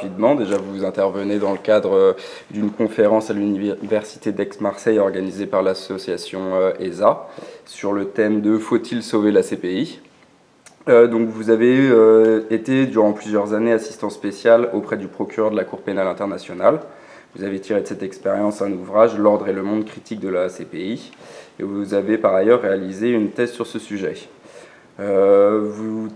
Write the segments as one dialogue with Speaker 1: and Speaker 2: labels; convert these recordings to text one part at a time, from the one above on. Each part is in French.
Speaker 1: Rapidement, déjà vous intervenez dans le cadre d'une conférence à l'université d'Aix-Marseille organisée par l'association ESA sur le thème de Faut-il sauver la CPI? Donc vous avez été durant plusieurs années assistant spécial auprès du procureur de la Cour pénale internationale. Vous avez tiré de cette expérience un ouvrage, L'ordre et le monde critique de la CPI, et vous avez par ailleurs réalisé une thèse sur ce sujet. Vous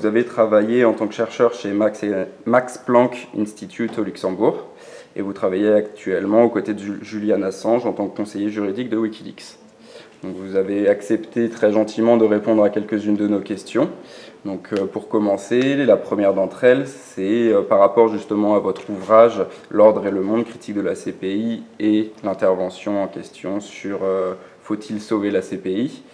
Speaker 1: avez travaillé en tant que chercheur chez Max Planck Institute au Luxembourg, et vous travaillez actuellement aux côtés de Julian Assange en tant que conseiller juridique de Wikileaks. Donc vous avez accepté très gentiment de répondre à quelques-unes de nos questions. Donc pour commencer, la première d'entre elles, c'est par rapport justement à votre ouvrage L'ordre et le monde critique de la CPI et l'intervention en question sur Faut-il sauver la CPI?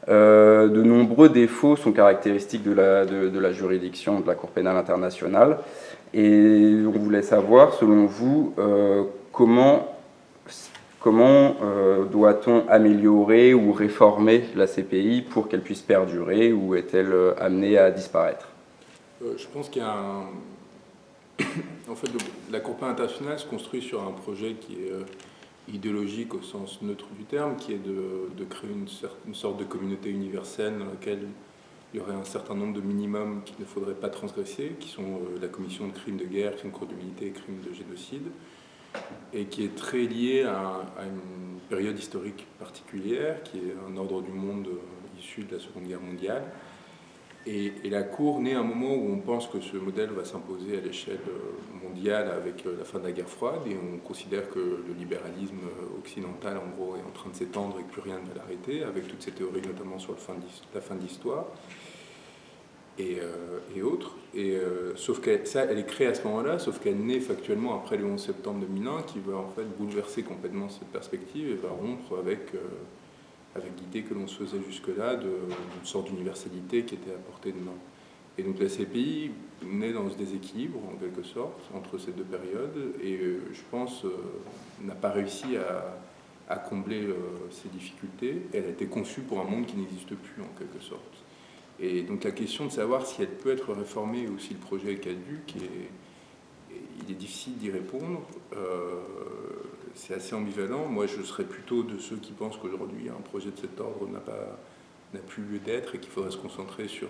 Speaker 1: De nombreux défauts sont caractéristiques de la juridiction de la Cour pénale internationale. Et on voulait savoir, selon vous, comment doit-on améliorer ou réformer la CPI pour qu'elle puisse perdurer, ou est-elle amenée à disparaître?
Speaker 2: Je pense qu'il y a un... En fait, la Cour pénale internationale se construit sur un projet qui est idéologique au sens neutre du terme, qui est de créer une sorte de communauté universelle dans laquelle il y aurait un certain nombre de minimums qu'il ne faudrait pas transgresser, qui sont la commission de crimes de guerre, crimes contre l'humanité et crimes de génocide, et qui est très lié à une période historique particulière, qui est un ordre du monde issu de la Seconde Guerre mondiale. Et la Cour naît à un moment où on pense que ce modèle va s'imposer à l'échelle mondiale avec la fin de la guerre froide, et on considère que le libéralisme occidental, en gros, est en train de s'étendre et que plus rien ne va l'arrêter, avec toutes ces théories, notamment sur la fin de l'histoire et autres. Sauf que ça, elle est créée à ce moment-là, sauf qu'elle naît factuellement après le 11 septembre 2001, qui va en fait bouleverser complètement cette perspective et va rompre avec l'idée que l'on se faisait jusque-là d'une sorte d'universalité qui était à portée de main. Et donc la CPI naît dans ce déséquilibre, en quelque sorte, entre ces deux périodes, et je pense n'a pas réussi à combler ces difficultés. Elle a été conçue pour un monde qui n'existe plus, en quelque sorte. Et donc la question de savoir si elle peut être réformée ou si le projet est caduc, il est difficile d'y répondre. C'est assez ambivalent. Moi, je serais plutôt de ceux qui pensent qu'aujourd'hui, un projet de cet ordre n'a plus lieu d'être et qu'il faudrait se concentrer sur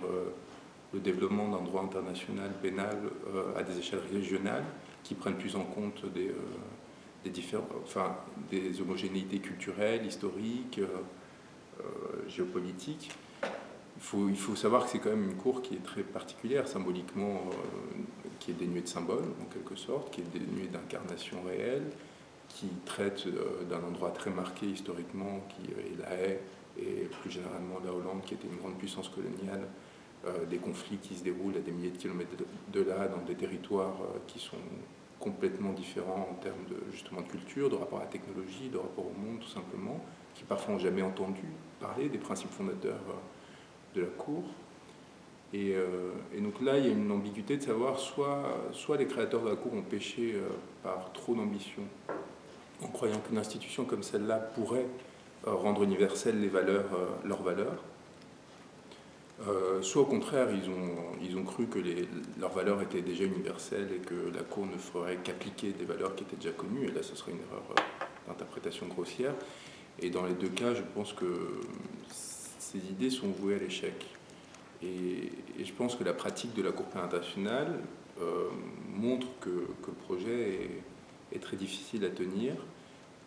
Speaker 2: le développement d'un droit international pénal à des échelles régionales qui prennent plus en compte des homogénéités culturelles, historiques, géopolitiques. Il faut savoir que c'est quand même une cour qui est très particulière, symboliquement, qui est dénuée de symboles, en quelque sorte, qui est dénuée d'incarnation réelle, qui traite d'un endroit très marqué historiquement, qui est la Haye, et plus généralement la Hollande, qui était une grande puissance coloniale, des conflits qui se déroulent à des milliers de kilomètres de là, dans des territoires qui sont complètement différents en termes justement de culture, de rapport à la technologie, de rapport au monde, tout simplement, qui parfois n'ont jamais entendu parler des principes fondateurs de la Cour. Et donc là, il y a une ambiguïté de savoir soit les créateurs de la Cour ont péché par trop d'ambition, en croyant qu'une institution comme celle-là pourrait rendre universelles leurs valeurs, soit au contraire, ils ont cru que leurs valeurs étaient déjà universelles et que la Cour ne ferait qu'appliquer des valeurs qui étaient déjà connues, et là ce serait une erreur d'interprétation grossière. Et dans les deux cas, je pense que ces idées sont vouées à l'échec. Et je pense que la pratique de la Cour pénale internationale montre que le projet est très difficile à tenir,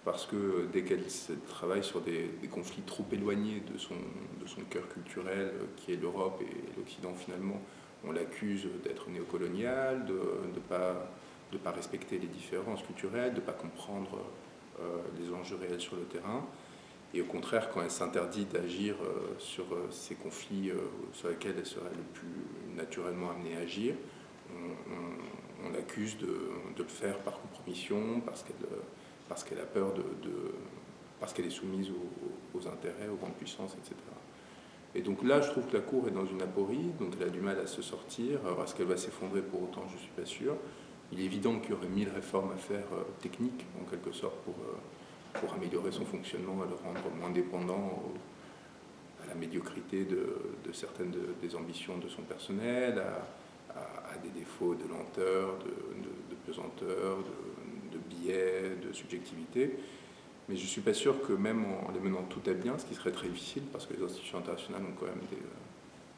Speaker 2: parce que dès qu'elle travaille sur des conflits trop éloignés de son cœur culturel, qui est l'Europe et l'Occident finalement, on l'accuse d'être néocolonial, de ne pas respecter les différences culturelles, de ne pas comprendre les enjeux réels sur le terrain. Et au contraire, quand elle s'interdit d'agir sur ces conflits sur lesquels elle serait le plus naturellement amenée à agir, on l'accuse de le faire par compromission, parce qu'elle a peur parce qu'elle est soumise aux intérêts, aux grandes puissances, etc. Et donc là, je trouve que la Cour est dans une aporie, donc elle a du mal à se sortir. Alors, est-ce qu'elle va s'effondrer pour autant? Je ne suis pas sûr. Il est évident qu'il y aurait 1000 réformes à faire techniques, en quelque sorte, pour améliorer son fonctionnement, à le rendre moins dépendant à la médiocrité de certaines des ambitions de son personnel, à a des défauts de lenteur, de pesanteur, de biais, de subjectivité. Mais je ne suis pas sûr que même en les menant tout à bien, ce qui serait très difficile, parce que les institutions internationales ont quand même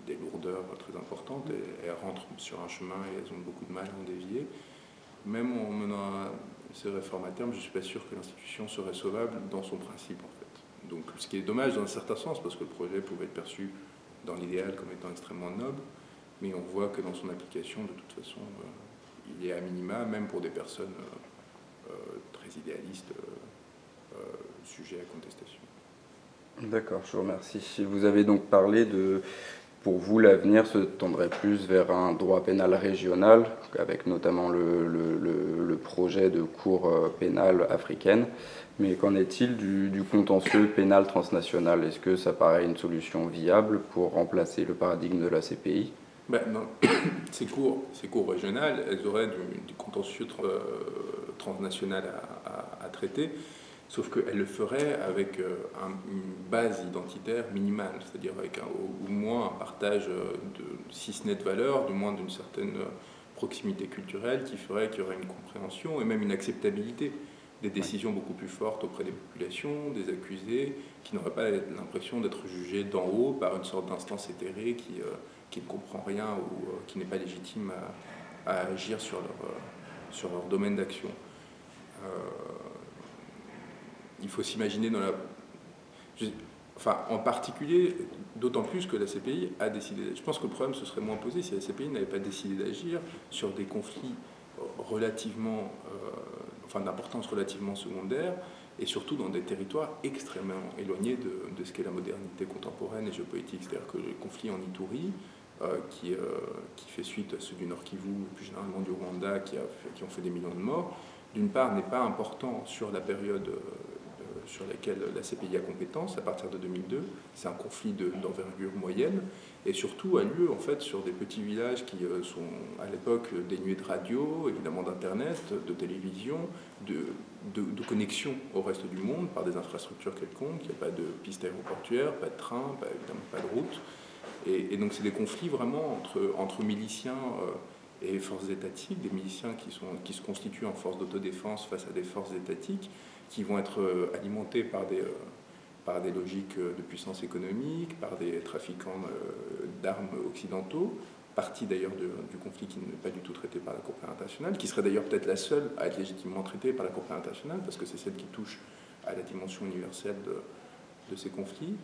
Speaker 2: des lourdeurs très importantes, et elles rentrent sur un chemin et elles ont beaucoup de mal à en dévier. Même en menant ces réformes à terme, je ne suis pas sûr que l'institution serait sauvable dans son principe, en fait. Donc, ce qui est dommage dans un certain sens, parce que le projet pouvait être perçu dans l'idéal comme étant extrêmement noble, mais on voit que dans son application, de toute façon, il est à minima, même pour des personnes très idéalistes, sujet à contestation.
Speaker 1: D'accord, je vous remercie. Vous avez donc parlé de, pour vous, l'avenir se tendrait plus vers un droit pénal régional, avec notamment le projet de cour pénale africaine. Mais qu'en est-il du contentieux pénal transnational? Est-ce que ça paraît une solution viable pour remplacer le paradigme de la CPI?
Speaker 2: Non. Ces cours régionales, elles auraient du contentieux transnational à traiter, sauf qu'elles le feraient avec une base identitaire minimale, c'est-à-dire avec au moins un partage si ce n'est de valeur, du moins d'une certaine proximité culturelle qui ferait qu'il y aurait une compréhension et même une acceptabilité des décisions beaucoup plus fortes auprès des populations, des accusés, qui n'auraient pas l'impression d'être jugés d'en haut par une sorte d'instance éthérée qui ne comprend rien ou qui n'est pas légitime à agir sur leur domaine d'action. Il faut s'imaginer en particulier, d'autant plus que la CPI a décidé. Je pense que le problème se serait moins posé si la CPI n'avait pas décidé d'agir sur des conflits d'importance relativement secondaire, et surtout dans des territoires extrêmement éloignés de ce qu'est la modernité contemporaine et géopolitique. C'est-à-dire que le conflit en Ituri, qui fait suite à ceux du Nord Kivu, et plus généralement du Rwanda, qui ont fait des millions de morts, d'une part n'est pas important sur la période sur laquelle la CPI a compétence, à partir de 2002. C'est un conflit d'envergure moyenne, et surtout a lieu en fait sur des petits villages qui sont à l'époque dénués de radio, évidemment d'internet, de télévision, de connexion au reste du monde par des infrastructures quelconques. Il n'y a pas de piste aéroportuaire, pas de train, évidemment pas de route. Et donc c'est des conflits vraiment entre miliciens et forces étatiques, des miliciens qui se constituent en forces d'autodéfense face à des forces étatiques, qui vont être alimentés par des logiques de puissance économique, par des trafiquants d'armes occidentaux, partie d'ailleurs du conflit qui n'est pas du tout traité par la Cour pénale internationale, qui serait d'ailleurs peut-être la seule à être légitimement traitée par la Cour pénale internationale, parce que c'est celle qui touche à la dimension universelle de ces conflits.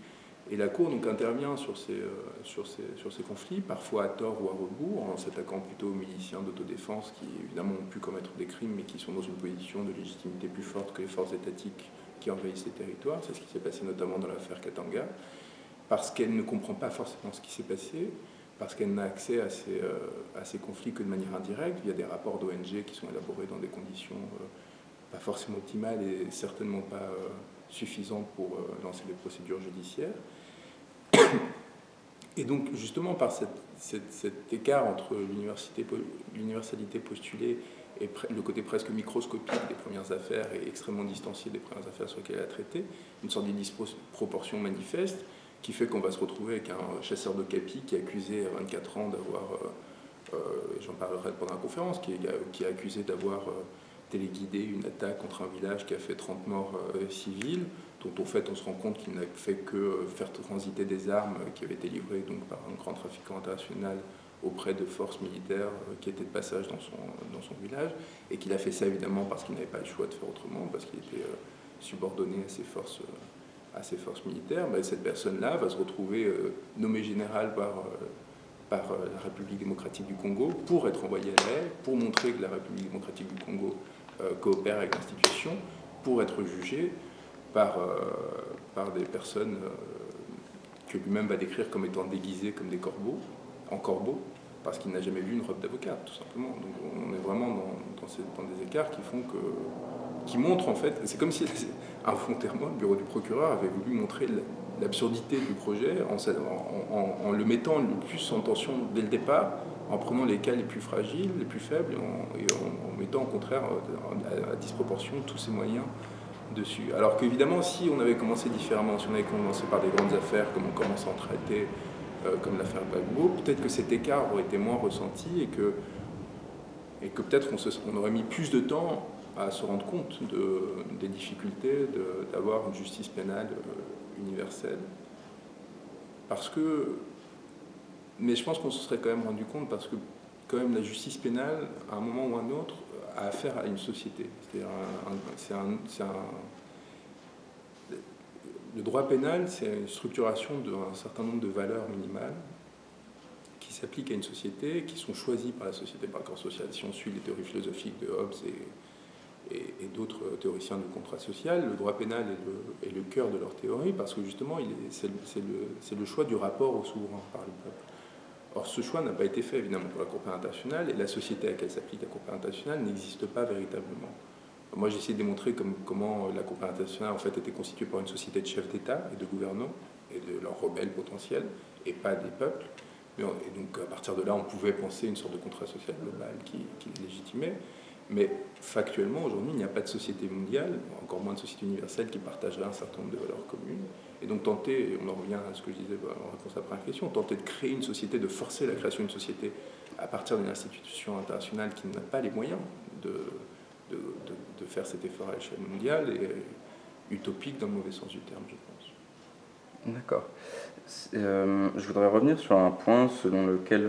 Speaker 2: Et la Cour donc intervient sur ces conflits, parfois à tort ou à rebours, en s'attaquant plutôt aux miliciens d'autodéfense qui évidemment ont pu commettre des crimes, mais qui sont dans une position de légitimité plus forte que les forces étatiques qui envahissent ces territoires. C'est ce qui s'est passé notamment dans l'affaire Katanga, parce qu'elle ne comprend pas forcément ce qui s'est passé, parce qu'elle n'a accès à ces conflits que de manière indirecte, via des rapports d'ONG qui sont élaborés dans des conditions pas forcément optimales et certainement pas suffisantes pour lancer des procédures judiciaires. Et donc, justement, par cet écart entre l'universalité postulée et le côté presque microscopique des premières affaires et extrêmement distancié des premières affaires sur lesquelles elle a traité, une sorte de disproportion manifeste qui fait qu'on va se retrouver avec un chasseur de capis qui est accusé à 24 ans d'avoir, j'en parlerai pendant la conférence, qui est accusé d'avoir téléguidé une attaque contre un village qui a fait 30 morts civils, dont au fait on se rend compte qu'il n'a fait que faire transiter des armes qui avaient été livrées donc, par un grand trafiquant international auprès de forces militaires qui étaient de passage dans son village, et qu'il a fait ça évidemment parce qu'il n'avait pas le choix de faire autrement, parce qu'il était subordonné à ces forces militaires. Cette personne-là va se retrouver nommée général par la République démocratique du Congo pour être envoyée à La Haye, pour montrer que la République démocratique du Congo coopère avec l'institution, pour être jugé par des personnes que lui-même va décrire comme étant déguisées comme des corbeaux, en corbeaux, parce qu'il n'a jamais vu une robe d'avocat, tout simplement. Donc on est vraiment dans des écarts qui montrent en fait, c'est comme si involontairement le bureau du procureur avait voulu montrer l'absurdité du projet en le mettant le plus en tension dès le départ, en prenant les cas les plus fragiles, les plus faibles, et en mettant au contraire à disproportion tous ces moyens dessus. Alors qu'évidemment, si on avait commencé différemment, si on avait commencé par des grandes affaires, comme on commence à en traiter, comme l'affaire Gbagbo, peut-être que cet écart aurait été moins ressenti et que et que peut-être on aurait mis plus de temps à se rendre compte des difficultés d'avoir une justice pénale universelle. Mais je pense qu'on se serait quand même rendu compte, parce que quand même la justice pénale, à un moment ou à un autre, a affaire à une société. C'est-à-dire le droit pénal, c'est une structuration d'un certain nombre de valeurs minimales qui s'appliquent à une société, qui sont choisies par la société, par le corps social. Si on suit les théories philosophiques de Hobbes et d'autres théoriciens du contrat social, le droit pénal est le cœur de leur théorie, parce que justement, c'est le choix du rapport au souverain par le peuple. Or, ce choix n'a pas été fait, évidemment, pour la Cour pénale internationale, et la société à laquelle s'applique la Cour pénale internationale n'existe pas véritablement. Moi, j'ai essayé de démontrer comment la Cour pénale internationale, en fait, était constituée par une société de chefs d'État et de gouvernants, et de leurs rebelles potentiels, et pas des peuples. Et donc, à partir de là, on pouvait penser une sorte de contrat social global qui les légitimait. Mais factuellement, aujourd'hui, il n'y a pas de société mondiale, encore moins de société universelle, qui partagerait un certain nombre de valeurs communes. Et donc tenter, et on en revient à ce que je disais en réponse à la première question, tenter de créer une société, de forcer la création d'une société à partir d'une institution internationale qui n'a pas les moyens de faire cet effort à l'échelle mondiale est utopique dans le mauvais sens du terme, je pense.
Speaker 1: D'accord. Je voudrais revenir sur un point sur lequel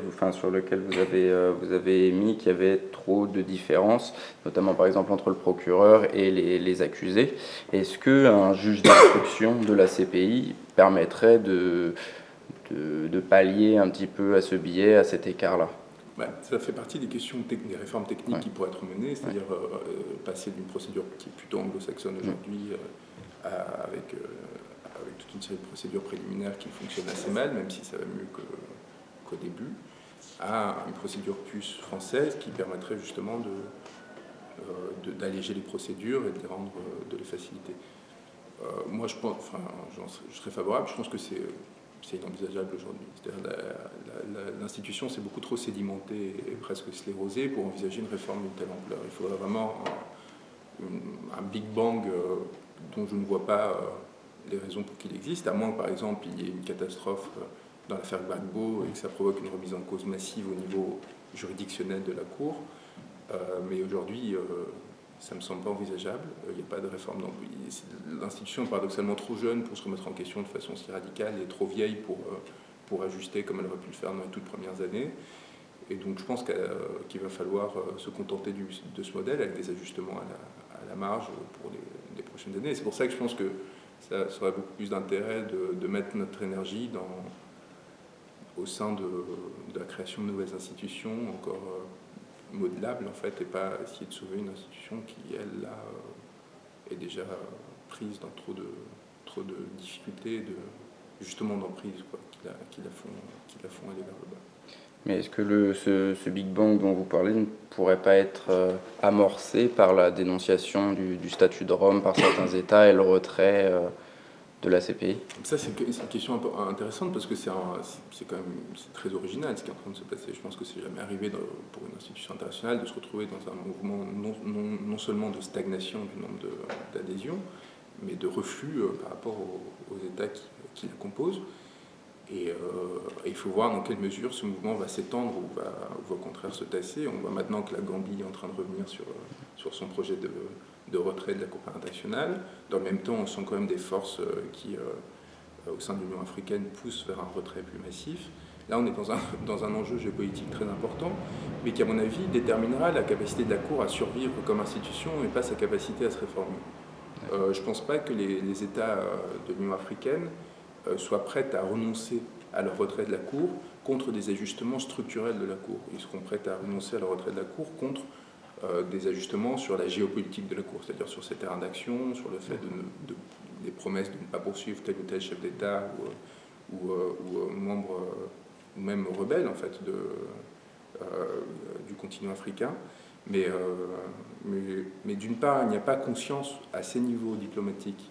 Speaker 1: vous avez émis qu'il y avait trop de différences, notamment par exemple entre le procureur et les accusés. Est-ce qu'un juge d'instruction de la CPI permettrait de pallier un petit peu à ce biais, à cet écart-là?
Speaker 2: Ça fait partie des questions, des réformes techniques qui pourraient être menées, c'est-à-dire passer d'une procédure qui est plutôt anglo-saxonne aujourd'hui avec toute une série de procédures préliminaires qui fonctionnent assez mal, même si ça va mieux qu'au début, à une procédure plus française qui permettrait justement d'alléger les procédures et de les faciliter. Moi, je serais favorable. Je pense que c'est inenvisageable aujourd'hui. L'institution s'est beaucoup trop sédimentée et presque sclérosée pour envisager une réforme d'une telle ampleur. Il faudrait vraiment un Big Bang dont je ne vois pas les raisons pour qu'il existe, à moins que, par exemple, il y ait une catastrophe dans l'affaire Gbagbo et que ça provoque une remise en cause massive au niveau juridictionnel de la Cour. Mais aujourd'hui, ça ne me semble pas envisageable. Il n'y a pas de réforme. L'institution est paradoxalement trop jeune pour se remettre en question de façon si radicale et trop vieille pour ajuster comme elle aurait pu le faire dans les toutes premières années. Et donc je pense qu'il va falloir se contenter de ce modèle avec des ajustements à la marge pour les prochaines années. Et c'est pour ça que je pense que ça aurait beaucoup plus d'intérêt de mettre notre énergie au sein de la création de nouvelles institutions encore modélables en fait, et pas essayer de sauver une institution qui, elle, là, est déjà prise dans trop de difficultés, justement d'emprise, qui la font aller vers le bas.
Speaker 1: Mais est-ce que ce Big Bang dont vous parlez ne pourrait pas être amorcé par la dénonciation du statut de Rome par certains États et le retrait de la CPI?
Speaker 2: Ça, c'est une question intéressante parce que c'est très original ce qui est en train de se passer. Je pense que c'est jamais arrivé pour une institution internationale de se retrouver dans un mouvement non seulement de stagnation du nombre d'adhésions, mais de reflux par rapport aux États qui la composent. Et il faut voir dans quelle mesure ce mouvement va s'étendre ou va au contraire se tasser. On voit maintenant que la Gambie est en train de revenir sur son projet de retrait de la Cour internationale. Dans le même temps, on sent quand même des forces qui, au sein de l'Union africaine, poussent vers un retrait plus massif. Là, on est dans un enjeu géopolitique très important, mais qui, à mon avis, déterminera la capacité de la Cour à survivre comme institution et pas sa capacité à se réformer. Je ne pense pas que les États de l'Union africaine soient prêts à renoncer à leur retrait de la Cour contre des ajustements structurels de la Cour. Ils seront prêts à renoncer à leur retrait de la Cour contre des ajustements sur la géopolitique de la Cour, c'est-à-dire sur ses terrains d'action, sur le fait des promesses de ne pas poursuivre tel ou tel chef d'État ou membre ou même rebelle en fait du continent africain. Mais d'une part, il n'y a pas conscience à ces niveaux diplomatiques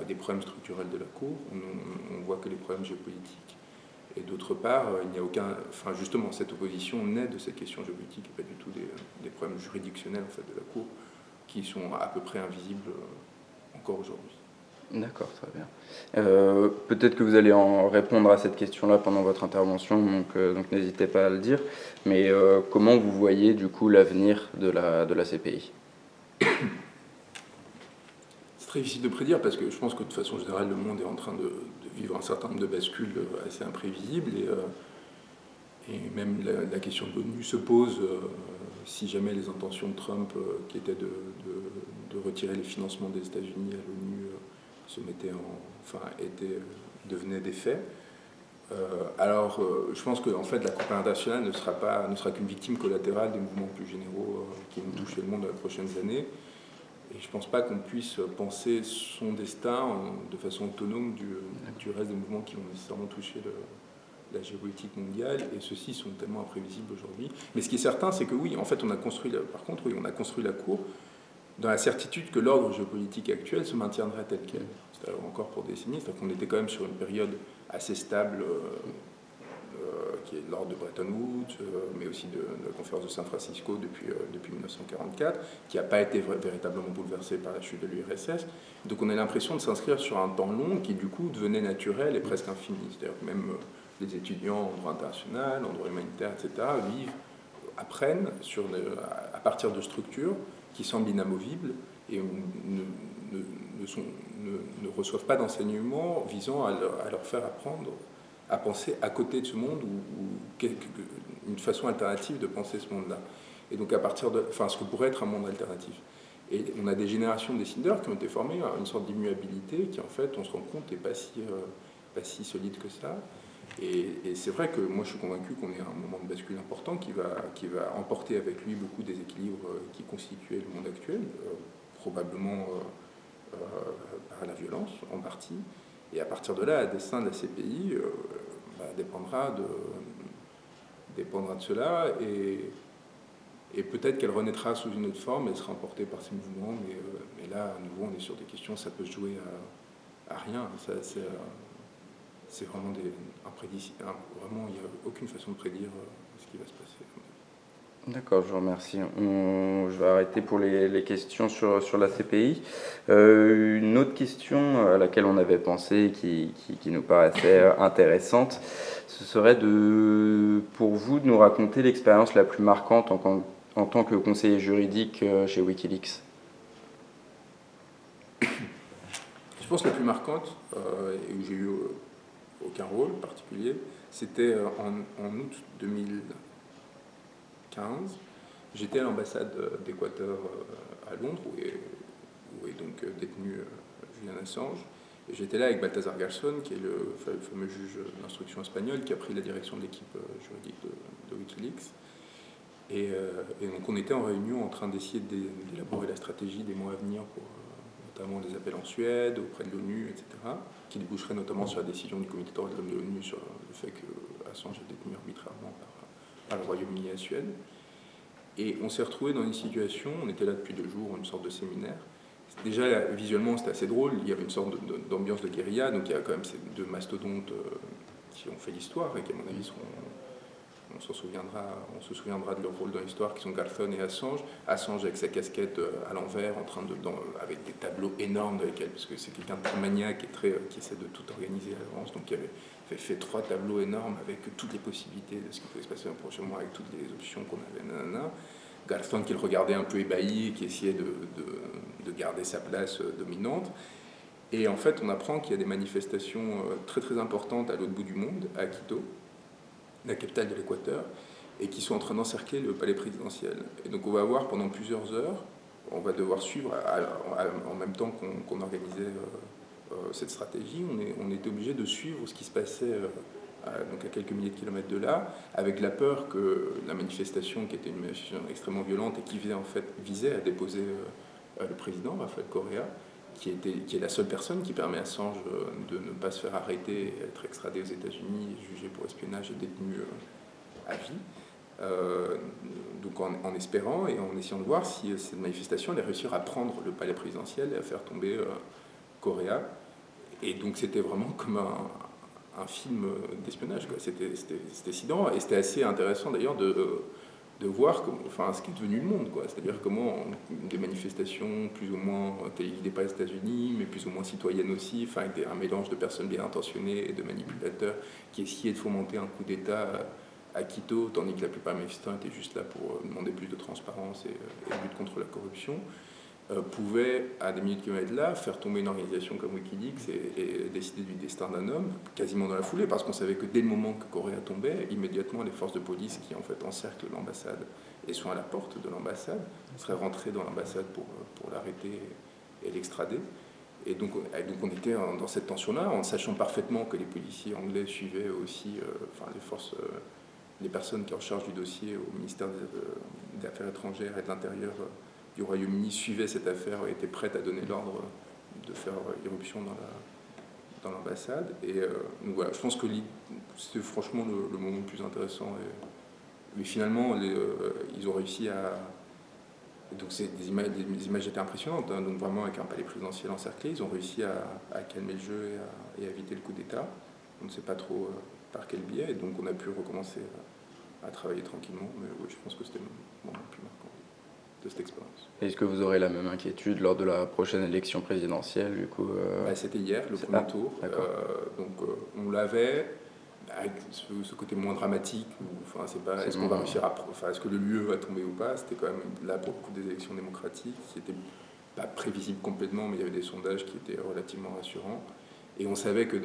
Speaker 2: des problèmes structurels de la Cour. On voit que les problèmes géopolitiques. Et d'autre part, il n'y a aucun... Enfin, justement, cette opposition naît de cette question géopolitique et pas du tout des problèmes juridictionnels en fait, de la Cour, qui sont à peu près invisibles encore aujourd'hui.
Speaker 1: D'accord, très bien. Peut-être que vous allez en répondre à cette question-là pendant votre intervention, donc n'hésitez pas à le dire. Mais comment vous voyez du coup l'avenir de la CPI?
Speaker 2: C'est très difficile de prédire parce que je pense que de façon générale, le monde est en train de vivre un certain nombre de bascules assez imprévisibles et même la question de l'ONU se pose si jamais les intentions de Trump, qui étaient de retirer les financements des États-Unis à l'ONU, devenaient des faits. Je pense que en fait, la Cour internationale ne sera qu'une victime collatérale des mouvements plus généraux qui vont toucher le monde dans les prochaines années. Et je ne pense pas qu'on puisse penser son destin de façon autonome du reste des mouvements qui vont nécessairement toucher la géopolitique mondiale. Et ceux-ci sont tellement imprévisibles aujourd'hui. Mais ce qui est certain, c'est que oui, en fait, on a construit la Cour dans la certitude que l'ordre géopolitique actuel se maintiendrait tel quel. C'est-à-dire encore pour des décennies. C'est-à-dire qu'on était quand même sur une période assez stable qui est l'ordre de Bretton Woods, mais aussi de la conférence de San Francisco depuis 1944, qui n'a pas été véritablement bouleversée par la chute de l'URSS. Donc on a l'impression de s'inscrire sur un temps long qui du coup devenait naturel et presque infini. C'est-à-dire que même les étudiants en droit international, en droit humanitaire, etc., apprennent à partir de structures qui semblent inamovibles et ne reçoivent pas d'enseignement visant à leur faire apprendre à penser à côté de ce monde ou une façon alternative de penser ce monde-là. Et donc ce que pourrait être un monde alternatif. Et on a des générations de décideurs qui ont été formés à une sorte d'immuabilité qui en fait, on se rend compte, n'est pas si solide que ça. Et c'est vrai que moi je suis convaincu qu'on est à un moment de bascule important qui va emporter avec lui beaucoup des équilibres qui constituaient le monde actuel, probablement par la violence en partie. Et à partir de là, le destin de la CPI dépendra de cela. Et peut-être qu'elle renaîtra sous une autre forme, elle sera emportée par ces mouvements. Mais là, à nouveau, on est sur des questions, ça peut se jouer à rien. C'est vraiment imprédicible. Vraiment, il n'y a aucune façon de prédire ce qui va se passer.
Speaker 1: D'accord, je vous remercie. Je vais arrêter pour les questions sur la CPI. Une autre question à laquelle on avait pensé qui nous paraissait intéressante, ce serait pour vous de nous raconter l'expérience la plus marquante en tant que conseiller juridique chez Wikileaks.
Speaker 2: Je pense que la plus marquante, et où j'ai eu aucun rôle particulier, c'était en août 2015. J'étais à l'ambassade d'Équateur à Londres, où est donc détenu Julian Assange. Et j'étais là avec Balthazar Garzón, qui est le fameux juge d'instruction espagnol, qui a pris la direction de l'équipe juridique de Wikileaks. Et donc on était en réunion en train d'essayer d'élaborer la stratégie des mois à venir pour notamment des appels en Suède, auprès de l'ONU, etc., qui déboucherait notamment sur la décision du comité droits de l'homme de l'ONU sur le fait que Assange est détenu arbitrairement par le Royaume-Uni et la Suède. Et on s'est retrouvé dans une situation, on était là depuis 2 jours, une sorte de séminaire. Déjà, visuellement, c'était assez drôle, il y avait une sorte d'ambiance de guérilla, donc il y a quand même ces 2 mastodontes qui ont fait l'histoire et qui, à mon avis, on se souviendra de leur rôle dans l'histoire, qui sont Garzón et Assange. Assange avec sa casquette à l'envers, avec des tableaux énormes avec elle, parce que c'est quelqu'un de très maniaque et qui essaie de tout organiser à l'avance. Donc il avait fait 3 tableaux énormes avec toutes les possibilités de ce qui pouvait se passer dans le prochain mois, avec toutes les options qu'on avait. Garzón qui le regardait un peu ébahi, qui essayait de garder sa place dominante. Et en fait, on apprend qu'il y a des manifestations très très importantes à l'autre bout du monde, à Quito, la capitale de l'Équateur, et qui sont en train d'encercler le palais présidentiel. Et donc on va voir pendant plusieurs heures, on va devoir suivre, en même temps qu'on organisait cette stratégie, on était obligé de suivre ce qui se passait donc à quelques milliers de kilomètres de là, avec la peur que la manifestation, qui était une manifestation extrêmement violente et qui visait à déposer le président, Rafael Correa, qui est la seule personne qui permet à Assange de ne pas se faire arrêter et être extradé aux États-Unis, jugé pour espionnage et détenu à vie. Donc en espérant et en essayant de voir si cette manifestation allait réussir à prendre le palais présidentiel et à faire tomber Correa. Et donc c'était vraiment comme un film d'espionnage. C'était sidérant et c'était assez intéressant d'ailleurs de voir ce qui est devenu le monde, quoi. C'est-à-dire comment des manifestations plus ou moins téléguidées par les États-Unis, mais plus ou moins citoyennes aussi, avec un mélange de personnes bien intentionnées et de manipulateurs qui essayaient de fomenter un coup d'État à Quito, tandis que la plupart des manifestants étaient juste là pour demander plus de transparence et lutte contre la corruption, pouvaient, à des milliers de kilomètres là, faire tomber une organisation comme Wikileaks et décider du destin d'un homme, quasiment dans la foulée, parce qu'on savait que dès le moment que Correa tombait, immédiatement les forces de police qui en fait encerclent l'ambassade et sont à la porte de l'ambassade seraient rentrées dans l'ambassade pour l'arrêter et l'extrader. Et donc on était dans cette tension-là, en sachant parfaitement que les policiers anglais suivaient aussi les personnes qui en charge du dossier au ministère des Affaires étrangères et de l'Intérieur du Royaume-Uni suivaient cette affaire et étaient prêtes à donner l'ordre de faire irruption dans l'ambassade. Et donc voilà, je pense que c'est franchement le moment le plus intéressant. Mais finalement, ils ont réussi à... Donc des images étaient impressionnantes, hein, donc vraiment avec un palais présidentiel encerclé, ils ont réussi à calmer le jeu et à éviter le coup d'État. On ne sait pas trop par quel biais, et donc on a pu recommencer à travailler tranquillement, mais oui, je pense que c'était le moment le plus marquant de cette expérience.
Speaker 1: Est-ce que vous aurez la même inquiétude lors de la prochaine élection présidentielle, du coup
Speaker 2: C'était hier, le premier tour. On l'avait avec ce côté moins dramatique. Est-ce qu'on va réussir est-ce que le lieu va tomber ou pas? C'était quand même là pour beaucoup des élections démocratiques. C'était pas prévisible complètement, mais il y avait des sondages qui étaient relativement rassurants. Et on savait que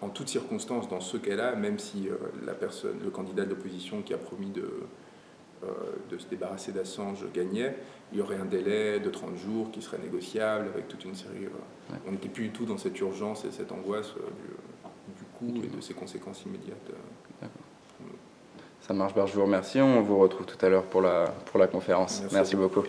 Speaker 2: en toutes circonstances, dans ce cas-là, même si le candidat de l'opposition qui a promis de se débarrasser d'Assange gagnait, il y aurait un délai de 30 jours qui serait négociable avec toute une série... On n'était plus du tout dans cette urgence et cette angoisse du coup et de ses conséquences immédiates.
Speaker 1: Ça marche, je vous remercie. On vous retrouve tout à l'heure pour la conférence. Merci beaucoup.